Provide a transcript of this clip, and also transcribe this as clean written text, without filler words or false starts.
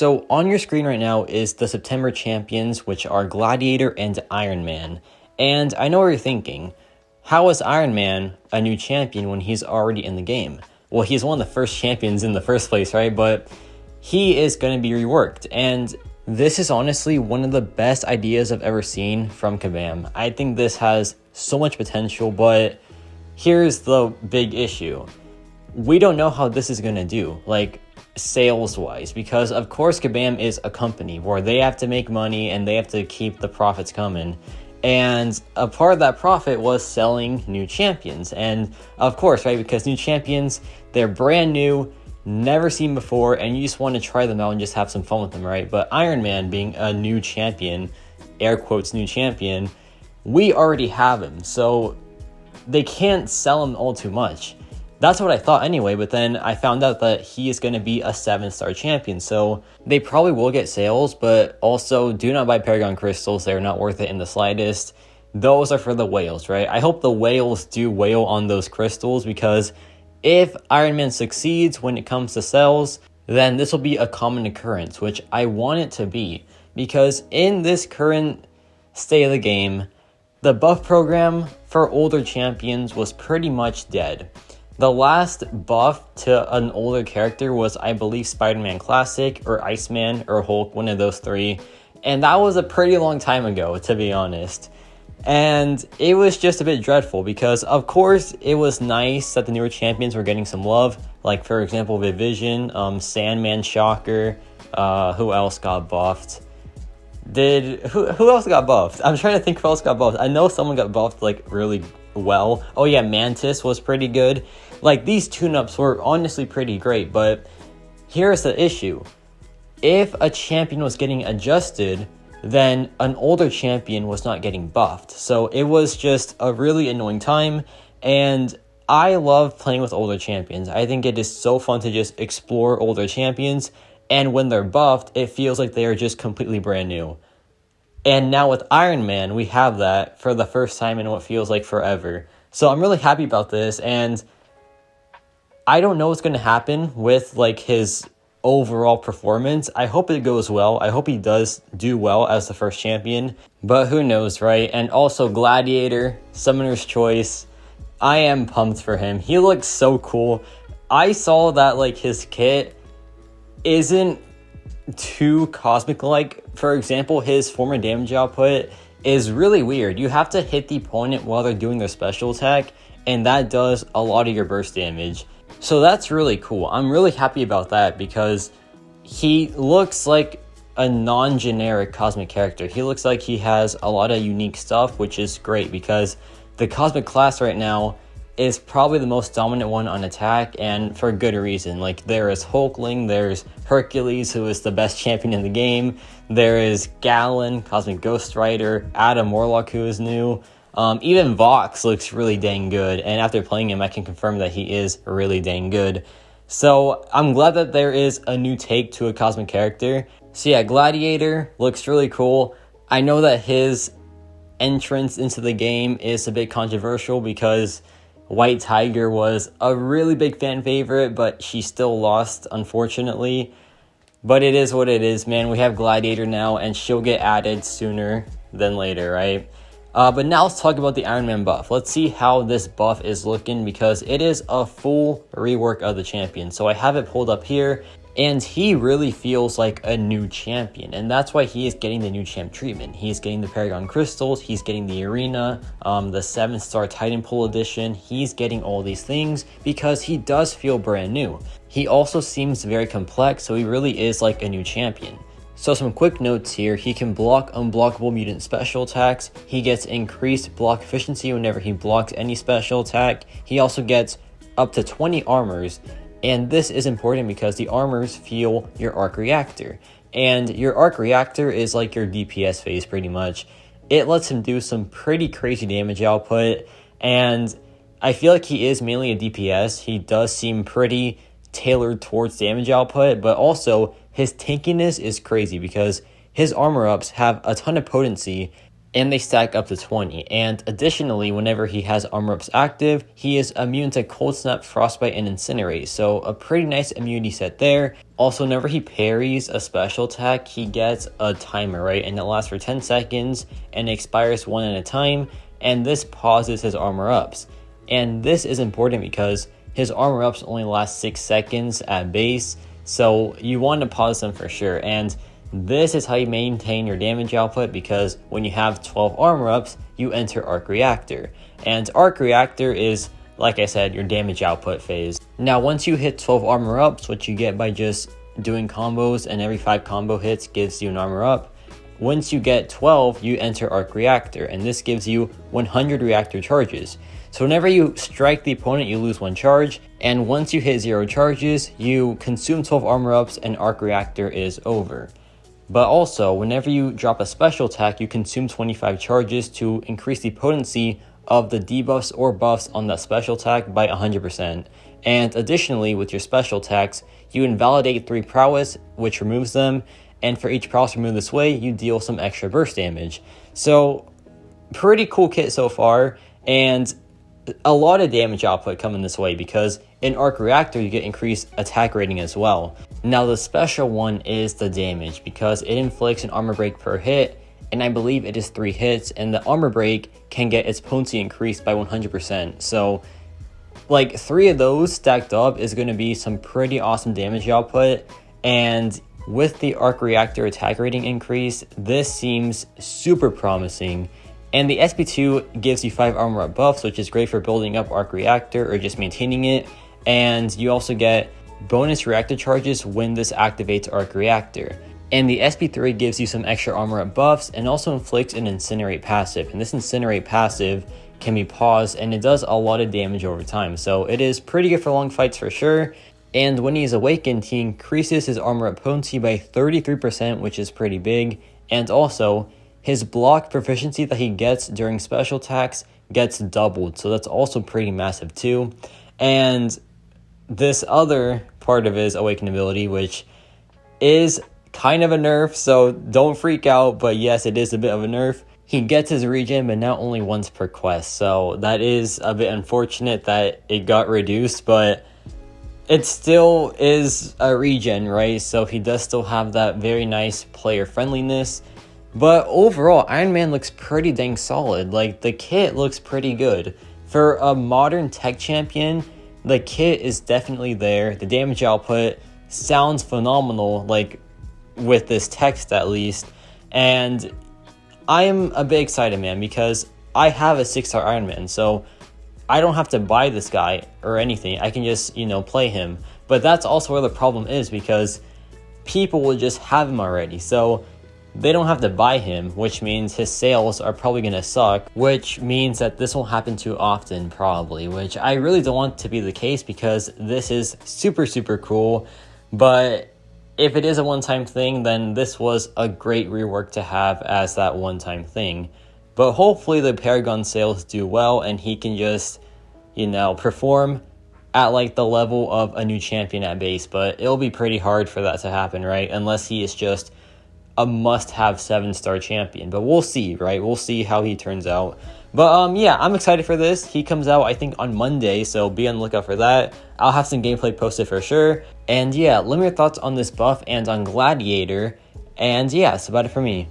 So on your screen right now is the September champions, which are Gladiator and Iron Man. And I know what you're thinking. How is Iron Man a new champion when he's already in the game? Well, he's one of the first champions in the first place, right? But he is going to be reworked. And this is honestly one of the best ideas I've ever seen from Kabam. I think this has so much potential, but here's the big issue. We don't know how this is going to do, like sales wise, because of course Kabam is a company where they have to make money and they have to keep the profits coming. And a part of that profit was selling new champions. And of course, right, because new champions, they're brand new, never seen before, and you just want to try them out and just have some fun with them, right? But Iron Man being a new champion, air quotes new champion, we already have him, so they can't sell him all too much. That's what I thought anyway, but then I found out that he is going to be a 7-star champion, so they probably will get sales, but also do not buy Paragon crystals. They're not worth it in the slightest. Those are for the whales, right? I hope the whales do whale on those crystals, because if Iron Man succeeds when it comes to sales, then this will be a common occurrence, which I want it to be, because in this current state of the game, the buff program for older champions was pretty much dead. The last buff to an older character was, I believe, Spider-Man Classic or Iceman or Hulk, one of those three. And that was a pretty long time ago, to be honest. And it was just a bit dreadful because, of course, it was nice that the newer champions were getting some love. Like, for example, Vision, Sandman, Shocker. Who else got buffed? Who else got buffed? I'm trying to think who else got buffed. I know someone got buffed, like, really well. Oh yeah, Mantis was pretty good. Like, these tune-ups were honestly pretty great, but here's the issue. If a champion was getting adjusted, then an older champion was not getting buffed. So it was just a really annoying time, and I love playing with older champions. I think it is so fun to just explore older champions, and when they're buffed, it feels like they are just completely brand new. And now with Iron Man, we have that for the first time in what feels like forever. So I'm really happy about this, and I don't know what's going to happen with like his overall performance. I hope it goes well. I hope he does do well as the first champion, but who knows, right? And also Gladiator, Summoner's Choice. I am pumped for him. He looks so cool. I saw that like his kit isn't too cosmic like. For example, his former damage output is really weird. You have to hit the opponent while they're doing their special attack, and that does a lot of your burst damage. So that's really cool. I'm really happy about that because he looks like a non-generic cosmic character. He looks like he has a lot of unique stuff, which is great because the cosmic class right now is probably the most dominant one on attack, and for good reason. Like, there is Hulkling, there's Hercules, who is the best champion in the game, there is Galen, Cosmic Ghost Rider, Adam Warlock, who is new, even Vox looks really dang good, and after playing him I can confirm that he is really dang good. So I'm glad that there is a new take to a cosmic character. So yeah, Gladiator looks really cool. I know that his entrance into the game is a bit controversial because White Tiger was a really big fan favorite, but she still lost, unfortunately. But it is what it is, man. We have Gladiator now, and she'll get added sooner than later, right? But now let's talk about the Iron Man buff. Let's see how this buff is looking, because it is a full rework of the champion. So I have it pulled up here, and he really feels like a new champion, and that's why he is getting the new champ treatment. He is getting the Paragon crystals, he's getting the arena, the 7-star Titanpool edition. He's getting all these things because he does feel brand new. He also seems very complex, so he really is like a new champion. So some quick notes here. He can block unblockable mutant special attacks. He gets increased block efficiency whenever he blocks any special attack. He also gets up to 20 armors. And this is important because the armors fuel your arc reactor. And your arc reactor is like your DPS phase pretty much. It lets him do some pretty crazy damage output. And I feel like he is mainly a DPS. He does seem pretty tailored towards damage output. But also his tankiness is crazy because his armor ups have a ton of potency. and they stack up to 20. And additionally, whenever he has armor ups active, he is immune to Cold Snap, Frostbite, and Incinerate. So a pretty nice immunity set there. Also, whenever he parries a special attack, he gets a timer, right? And it lasts for 10 seconds and it expires one at a time. And this pauses his armor ups. And this is important because his armor ups only last 6 seconds at base. So you want to pause them for sure. And this is how you maintain your damage output, because when you have 12 armor ups, you enter Arc Reactor. And Arc Reactor is, like I said, your damage output phase. Now, once you hit 12 armor ups, which you get by just doing combos, and every 5 combo hits gives you an armor up. Once you get 12, you enter Arc Reactor, and this gives you 100 reactor charges. So whenever you strike the opponent, you lose 1 charge, and once you hit 0 charges, you consume 12 armor ups and Arc Reactor is over. But also, whenever you drop a special attack, you consume 25 charges to increase the potency of the debuffs or buffs on that special attack by 100%. And additionally, with your special attacks, you invalidate 3 prowess, which removes them, and for each prowess removed this way, you deal some extra burst damage. So, pretty cool kit so far, and a lot of damage output coming this way, because in Arc Reactor you get increased attack rating as well. Now the special one is the damage, because it inflicts an armor break per hit, and I believe it is 3 hits, and the armor break can get its potency increased by 100%. So like 3 of those stacked up is going to be some pretty awesome damage output, and with the Arc Reactor attack rating increase, this seems super promising. And the SP2 gives you 5 armor up buffs, which is great for building up Arc Reactor or just maintaining it. And you also get bonus reactor charges when this activates Arc Reactor. And the SP3 gives you some extra armor up buffs and also inflicts an Incinerate passive. And this Incinerate passive can be paused, and it does a lot of damage over time. So it is pretty good for long fights for sure. And when he is awakened, he increases his armor up potency by 33%, which is pretty big. And also, his block proficiency that he gets during special attacks gets doubled, so that's also pretty massive too. And this other part of his awakened ability, which is kind of a nerf, so don't freak out, but yes, it is a bit of a nerf. He gets his regen, but now only once per quest, so that is a bit unfortunate that it got reduced, but it still is a regen, right? So he does still have that very nice player friendliness. But overall, Iron Man looks pretty dang solid. Like, the kit looks pretty good. For a modern tech champion, the kit is definitely there. The damage output sounds phenomenal, like, with this text at least. And I am a bit excited, man, because I have a 6-star Iron Man, so I don't have to buy this guy or anything. I can just, play him. But that's also where the problem is, because people will just have him already. So they don't have to buy him, which means his sales are probably going to suck, which means that this won't happen too often probably, which I really don't want to be the case, because this is super, super cool. But if it is a one-time thing, then this was a great rework to have as that one-time thing. But hopefully the Paragon sales do well and he can just, perform at like the level of a new champion at base. But it'll be pretty hard for that to happen, right? Unless he is just a must-have 7-star champion, but we'll see, right? We'll see how he turns out. But yeah, I'm excited for this. He comes out, I think, on Monday, so be on the lookout for that. I'll have some gameplay posted for sure. And yeah, let me know your thoughts on this buff and on Gladiator. And yeah, that's about it for me.